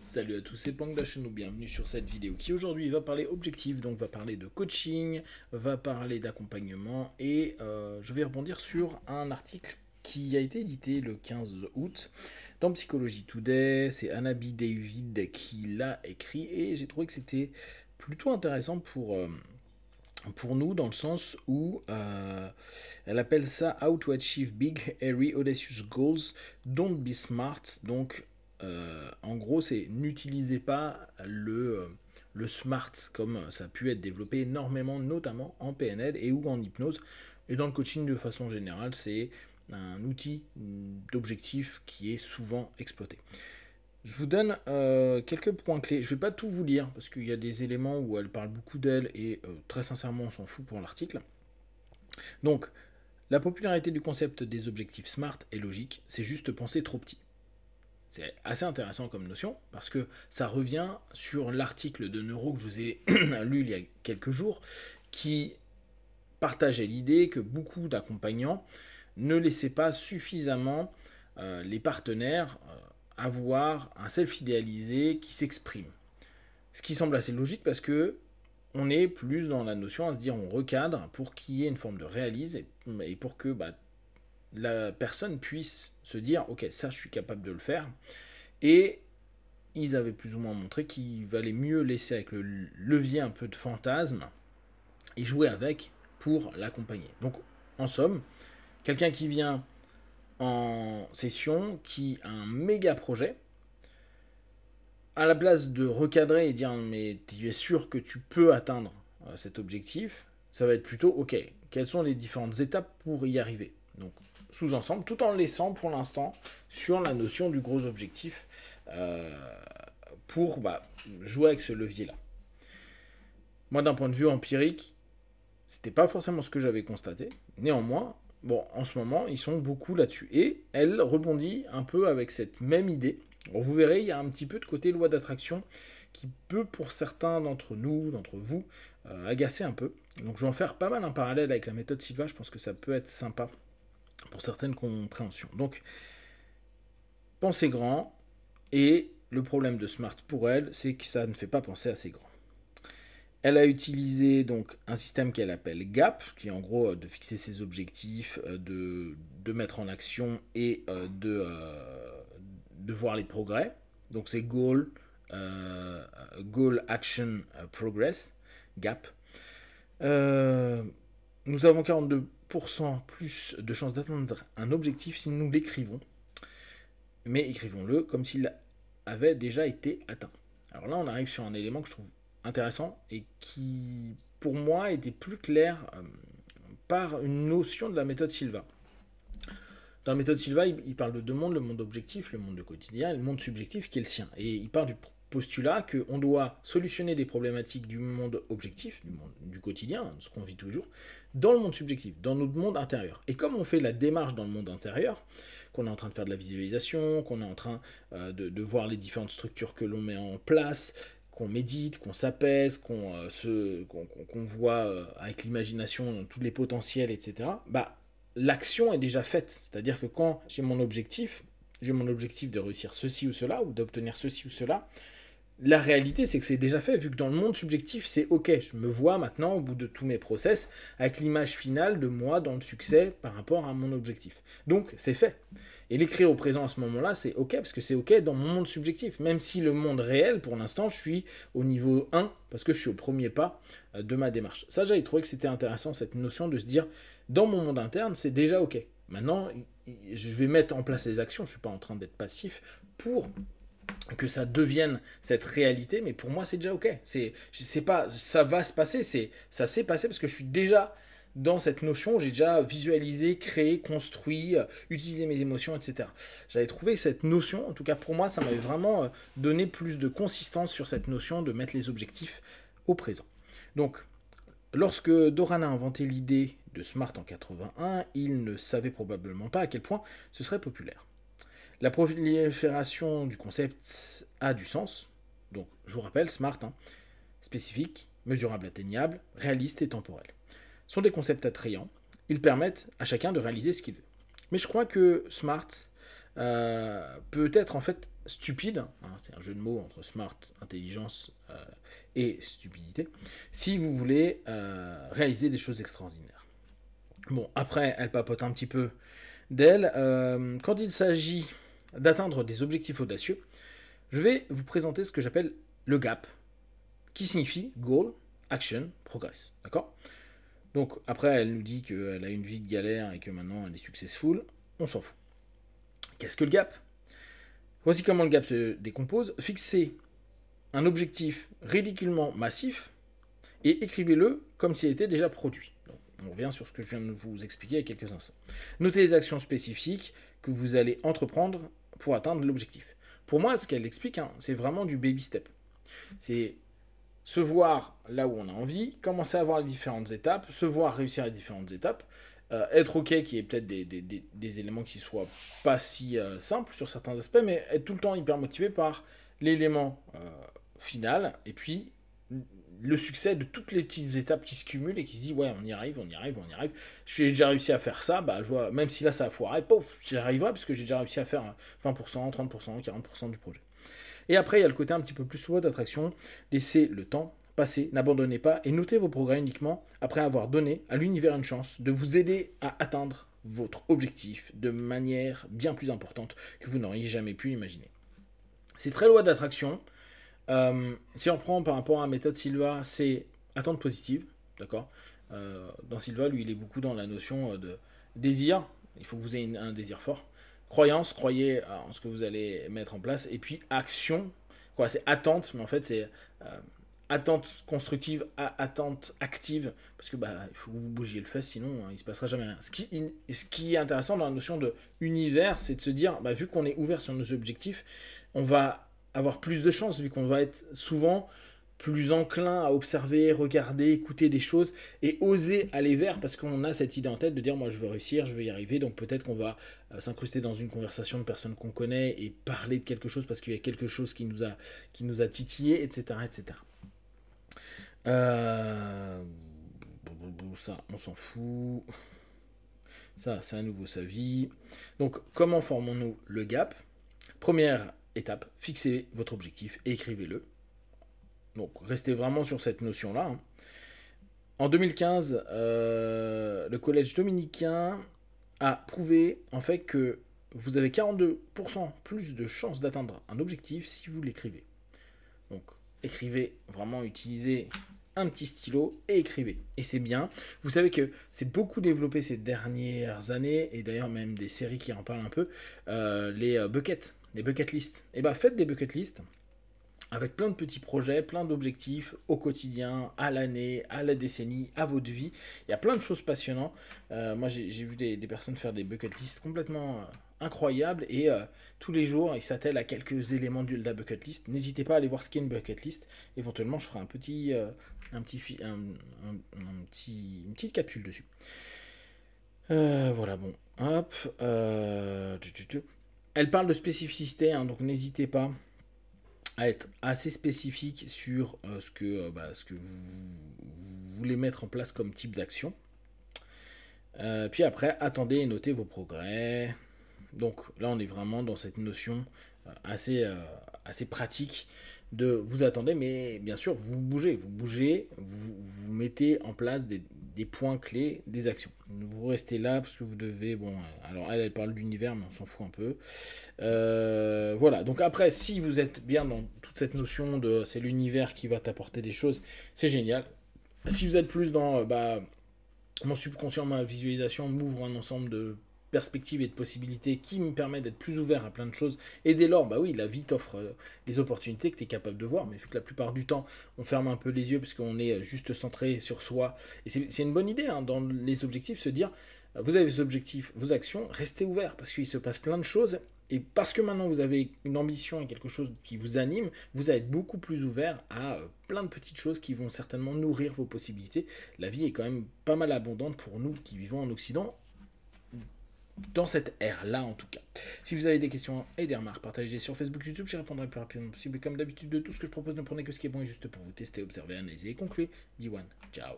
Salut à tous, c'est Pangdashenou, bienvenue sur cette vidéo qui aujourd'hui va parler objectif, donc va parler de coaching, va parler d'accompagnement et je vais rebondir sur un article qui a été édité le 15 août dans Psychology Today. C'est Anabi David qui l'a écrit et j'ai trouvé que c'était plutôt intéressant pour nous dans le sens où elle appelle ça How to Achieve Big, Airy, Audacious Goals, Don't Be Smart. Donc en gros, c'est n'utilisez pas le smart comme ça a pu être développé énormément, notamment en PNL et ou en hypnose. Et dans le coaching de façon générale, c'est un outil d'objectif qui est souvent exploité. Je vous donne quelques points clés. Je ne vais pas tout vous lire parce qu'il y a des éléments où elle parle beaucoup d'elle et très sincèrement, on s'en fout pour l'article. Donc, la popularité du concept des objectifs SMART est logique, c'est juste penser trop petit. C'est assez intéressant comme notion parce que ça revient sur l'article de Neuro que je vous ai lu il y a quelques jours qui partageait l'idée que beaucoup d'accompagnants ne laissaient pas suffisamment les partenaires avoir un self idéalisé qui s'exprime. Ce qui semble assez logique parce que on est plus dans la notion à se dire on recadre pour qu'il y ait une forme de réalisme et pour que la personne puisse se dire ok, ça je suis capable de le faire. Et ils avaient plus ou moins montré qu'il valait mieux laisser avec le levier un peu de fantasme et jouer avec pour l'accompagner. Donc en somme, quelqu'un qui vient en session, qui a un méga projet, à la place de recadrer et dire mais tu es sûr que tu peux atteindre cet objectif, ça va être plutôt ok, quelles sont les différentes étapes pour y arriver. Donc sous-ensemble, tout en laissant pour l'instant sur la notion du gros objectif pour jouer avec ce levier-là. Moi, d'un point de vue empirique, c'était pas forcément ce que j'avais constaté. Néanmoins, en ce moment, ils sont beaucoup là-dessus. Et elle rebondit un peu avec cette même idée. Bon, vous verrez, il y a un petit peu de côté loi d'attraction qui peut, pour certains d'entre nous, d'entre vous, agacer un peu. Donc je vais en faire pas mal un parallèle avec la méthode Silva. Je pense que ça peut être sympa pour certaines compréhensions. Donc, pensez grand, et le problème de Smart pour elle, c'est que ça ne fait pas penser assez grand. Elle a utilisé donc un système qu'elle appelle GAP, qui est en gros de fixer ses objectifs, de mettre en action et de voir les progrès. Donc c'est Goal, Action, Progress, GAP. Nous avons 42% plus de chances d'atteindre un objectif si nous l'écrivons. Mais écrivons-le comme s'il avait déjà été atteint. Alors là, on arrive sur un élément que je trouve intéressant et qui, pour moi, était plus clair par une notion de la méthode Silva. Dans la méthode Silva, il parle de deux mondes, le monde objectif, le monde de quotidien, et le monde subjectif qui est le sien. Et il part du postulat qu'on doit solutionner des problématiques du monde objectif, du quotidien, ce qu'on vit tous les jours, dans le monde subjectif, dans notre monde intérieur. Et comme on fait la démarche dans le monde intérieur, qu'on est en train de faire de la visualisation, qu'on est en train de voir les différentes structures que l'on met en place, qu'on médite, qu'on s'apaise, qu'on voit avec l'imagination tous les potentiels, etc., l'action est déjà faite. C'est-à-dire que quand j'ai mon objectif de réussir ceci ou cela, ou d'obtenir ceci ou cela, la réalité, c'est que c'est déjà fait, vu que dans le monde subjectif, c'est ok, je me vois maintenant, au bout de tous mes process, avec l'image finale de moi dans le succès par rapport à mon objectif. Donc, c'est fait. Et l'écrire au présent à ce moment-là, c'est ok, parce que c'est ok dans mon monde subjectif. Même si le monde réel, pour l'instant, je suis au niveau 1, parce que je suis au premier pas de ma démarche. Ça, j'avais trouvé que c'était intéressant, cette notion de se dire, dans mon monde interne, c'est déjà ok. Maintenant, je vais mettre en place les actions, je ne suis pas en train d'être passif, pour que ça devienne cette réalité, mais pour moi c'est déjà ok. C'est pas ça va se passer, ça s'est passé parce que je suis déjà dans cette notion, j'ai déjà visualisé, créé, construit, utilisé mes émotions, etc. J'avais trouvé cette notion, en tout cas pour moi, ça m'avait vraiment donné plus de consistance sur cette notion de mettre les objectifs au présent. Donc, lorsque Doran a inventé l'idée de Smart en 81, il ne savait probablement pas à quel point ce serait populaire. La prolifération du concept a du sens. Donc, je vous rappelle, SMART, spécifique, mesurable, atteignable, réaliste et temporel, sont des concepts attrayants. Ils permettent à chacun de réaliser ce qu'il veut. Mais je crois que SMART peut être en fait stupide, hein, c'est un jeu de mots entre smart, intelligence et stupidité, si vous voulez réaliser des choses extraordinaires. Bon, après, elle papote un petit peu d'elle. Quand il s'agit d'atteindre des objectifs audacieux, je vais vous présenter ce que j'appelle le GAP, qui signifie Goal, Action, Progress. D'accord? Donc après, elle nous dit qu'elle a une vie de galère et que maintenant elle est successful. On s'en fout. Qu'est-ce que le GAP? Voici comment le GAP se décompose. Fixez un objectif ridiculement massif et écrivez-le comme s'il était déjà produit. Donc, on revient sur ce que je viens de vous expliquer il y a quelques instants. Notez les actions spécifiques que vous allez entreprendre pour atteindre l'objectif. Pour moi, ce qu'elle explique, hein, c'est vraiment du baby step. C'est se voir là où on a envie, commencer à voir les différentes étapes, se voir réussir les différentes étapes, être OK qu'il y ait peut-être des éléments qui soient pas si simples sur certains aspects, mais être tout le temps hyper motivé par l'élément final, et puis le succès de toutes les petites étapes qui se cumulent et qui se dit ouais, on y arrive, on y arrive, on y arrive. J'ai déjà réussi à faire ça, bah je vois, même si là ça a foiré, pouf, j'y arriverai parce que j'ai déjà réussi à faire 20%, 30%, 40% du projet. Et après, il y a le côté un petit peu plus loi d'attraction. Laissez le temps passer, n'abandonnez pas et notez vos progrès uniquement après avoir donné à l'univers une chance de vous aider à atteindre votre objectif de manière bien plus importante que vous n'auriez jamais pu imaginer. C'est très loi d'attraction. Si on reprend par rapport à la méthode Silva, c'est attente positive, d'accord. Dans Silva, lui, il est beaucoup dans la notion de désir. Il faut que vous ayez un désir fort. Croyance, croyez en ce que vous allez mettre en place. Et puis action, quoi, c'est attente, mais en fait c'est attente constructive, attente active, parce que bah, il faut que vous bougiez le fesse, sinon il se passera jamais rien. Ce qui est intéressant dans la notion de univers, c'est de se dire, bah, vu qu'on est ouvert sur nos objectifs, on va avoir plus de chances, vu qu'on va être souvent plus enclin à observer, regarder, écouter des choses et oser aller vers parce qu'on a cette idée en tête de dire moi je veux réussir, je veux y arriver, donc peut-être qu'on va s'incruster dans une conversation de personnes qu'on connaît et parler de quelque chose parce qu'il y a quelque chose qui nous a titillé, etc. etc. Ça, on s'en fout. Ça, c'est à nouveau sa vie. Donc, comment formons-nous le gap? Première étape, fixez votre objectif et écrivez-le. Donc, restez vraiment sur cette notion-là. Hein. En 2015, le collège dominicain a prouvé en fait que vous avez 42% plus de chances d'atteindre un objectif si vous l'écrivez. Donc, écrivez, vraiment utilisez un petit stylo et écrivez. Et c'est bien. Vous savez que c'est beaucoup développé ces dernières années, et d'ailleurs même des séries qui en parlent un peu, les bucket lists. Et bah faites des bucket lists avec plein de petits projets, plein d'objectifs au quotidien, à l'année, à la décennie, à votre vie. Il y a plein de choses passionnantes. Moi, j'ai vu des personnes faire des bucket lists complètement incroyables et tous les jours, ils s'attellent à quelques éléments de la bucket list. N'hésitez pas à aller voir ce qu'est une bucket list. Éventuellement, je ferai une petite capsule dessus. Voilà, bon. Hop. Elle parle de spécificité, hein, donc n'hésitez pas à être assez spécifique sur ce que vous voulez mettre en place comme type d'action. Puis après, attendez et notez vos progrès. Donc là, on est vraiment dans cette notion assez pratique de vous attendez, mais bien sûr, vous bougez, vous mettez en place des points clés, des actions. Vous restez là parce que vous devez, bon, alors elle parle d'univers, mais on s'en fout un peu. Voilà, donc après, si vous êtes bien dans toute cette notion de c'est l'univers qui va t'apporter des choses, c'est génial. Si vous êtes plus dans mon subconscient, ma visualisation m'ouvre un ensemble de perspectives et de possibilités qui me permet d'être plus ouvert à plein de choses. Et dès lors, bah oui, la vie t'offre des opportunités que tu es capable de voir, mais vu que la plupart du temps, on ferme un peu les yeux parce qu'on est juste centré sur soi. Et c'est une bonne idée, hein, dans les objectifs, se dire, vous avez vos objectifs, vos actions, restez ouvert parce qu'il se passe plein de choses. Et parce que maintenant vous avez une ambition et quelque chose qui vous anime, vous allez être beaucoup plus ouvert à plein de petites choses qui vont certainement nourrir vos possibilités. La vie est quand même pas mal abondante pour nous qui vivons en Occident, dans cette ère-là en tout cas. Si vous avez des questions et des remarques, partagez sur Facebook, YouTube, j'y répondrai le plus rapidement possible. Et comme d'habitude, de tout ce que je propose, ne prenez que ce qui est bon et juste pour vous tester, observer, analyser et conclure. Be one. Ciao.